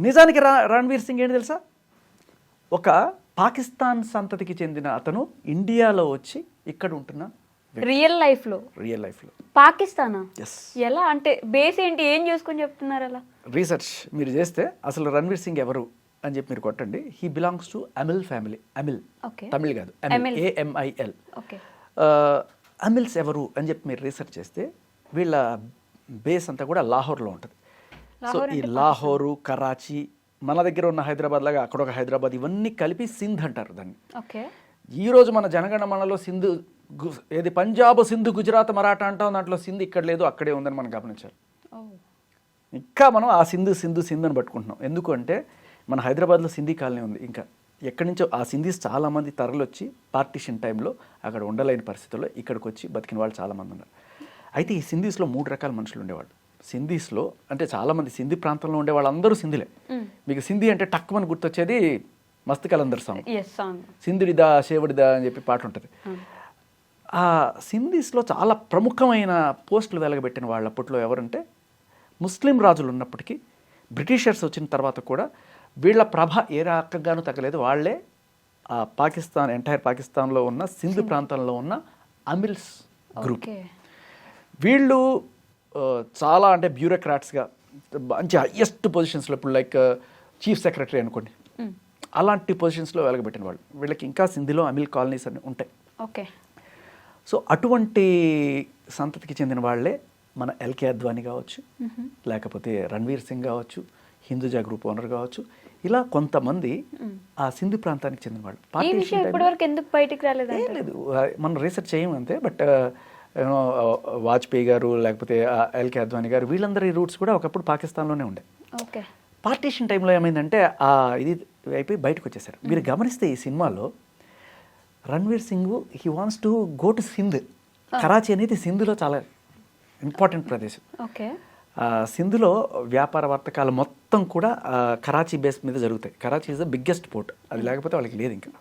నిజానికి రణ్వీర్ సింగ్ ఏంటి తెలుసా, ఒక పాకిస్తాన్ సంతతికి చెందిన అతను ఇండియాలో వచ్చి ఇక్కడ ఉంటున్న రియల్ లైఫ్ లో పాకిస్తానా? ఎలా అంటే బేస్ ఏంటి, ఏం చేసుకొని చెప్తున్నారు అలా? రీసెర్చ్ మీరు చేస్తే అసలు రణ్వీర్ సింగ్ ఎవరు అని చెప్పి మీరు కొట్టండి. He belongs to Amil family. Amil Tamil కాదు, AMIL. అమిల్స్ ఎవరు అని చెప్పి మీరు రీసెర్చ్ చేస్తే వీళ్ళ బేస్ అంతా కూడా లాహోర్లో ఉంటుంది. సో ఈ లాహోరు, కరాచీ, మన దగ్గర ఉన్న హైదరాబాద్ లాగా అక్కడ ఒక హైదరాబాద్, ఇవన్నీ కలిపి సింధ్ అంటారు దాన్ని. ఈరోజు మన జనగణమనలో సింధు ఏది పంజాబ్, సింధు, గుజరాత్, మరాఠా అంటాం, దాంట్లో సింధు ఇక్కడ లేదు అక్కడే ఉందని మనం గమనించాలి. ఇంకా మనం ఆ సింధు సింధు సింధు అని పట్టుకుంటున్నాం. ఎందుకు అంటే మన హైదరాబాద్లో సింధీ కాలనీ ఉంది. ఇంకా ఎక్కడి నుంచో ఆ సింధీస్ చాలామంది తరలొచ్చి పార్టీషన్ టైంలో అక్కడ ఉండలేని పరిస్థితుల్లో ఇక్కడికి వచ్చి బతికిన వాళ్ళు చాలామంది ఉన్నారు. అయితే ఈ సింధీస్లో 3 రకాల మనుషులు ఉండేవాళ్ళు. సింధీస్లో అంటే చాలామంది సింధీ ప్రాంతంలో ఉండే వాళ్ళందరూ సింధులే. మీకు సింధీ అంటే టక్కుమని గుర్తొచ్చేది మస్త్ కలందర్ సాంగ్, సింధుడిదా శేవుడిదా అని చెప్పి పాట ఉంటుంది. ఆ సింధీస్లో చాలా ప్రముఖమైన పోస్టులు వెలగబెట్టిన వాళ్ళు అప్పట్లో ఎవరంటే ముస్లిం రాజులు ఉన్నప్పటికీ బ్రిటిషర్స్ వచ్చిన తర్వాత కూడా వీళ్ళ ప్రభ ఏ రకంగానూ తగ్గలేదు. వాళ్ళే ఆ పాకిస్తాన్, ఎంటైర్ పాకిస్తాన్లో ఉన్న సింధు ప్రాంతంలో ఉన్న అమిల్స్ గ్రూప్. వీళ్ళు చాలా అంటే బ్యూరోక్రాట్స్గా మంచి హయ్యెస్ట్ పొజిషన్స్లో, ఇప్పుడు లైక్ చీఫ్ సెక్రటరీ అనుకోండి, అలాంటి పొజిషన్స్లో వెలగబెట్టిన వాళ్ళు. వీళ్ళకి ఇంకా సింధిలో అమిల్ కాలనీస్ అని ఉంటాయి. సో అటువంటి సంతతికి చెందిన వాళ్ళే మన LK అద్వానీ కావచ్చు, లేకపోతే రణ్వీర్ సింగ్ కావచ్చు, హిందూజా గ్రూప్ ఓనర్ కావచ్చు, ఇలా కొంతమంది ఆ సింధు ప్రాంతానికి చెందిన వాళ్ళు. లేదు, మనం రీసెర్చ్ చేయమంతే. బట్ వాజ్పేయి గారు, లేకపోతే LK అద్వానీ గారు, వీళ్ళందరి రూట్స్ కూడా ఒకప్పుడు పాకిస్తాన్లోనే ఉండే. పార్టీషన్ టైంలో ఏమైందంటే ఆ ఇది అయిపోయి బయటకు వచ్చేసారు. మీరు గమనిస్తే ఈ సినిమాలో Ranveer Singh he wants to go to Sindh. Karachi అనేది సింధులో చాలా ఇంపార్టెంట్ ప్రదేశం. సింధులో వ్యాపార వర్తకాలు మొత్తం కూడా కరాచీ బేస్ మీద జరుగుతాయి. Karachi is the biggest port. అది లేకపోతే వాళ్ళకి లేదు ఇంకా.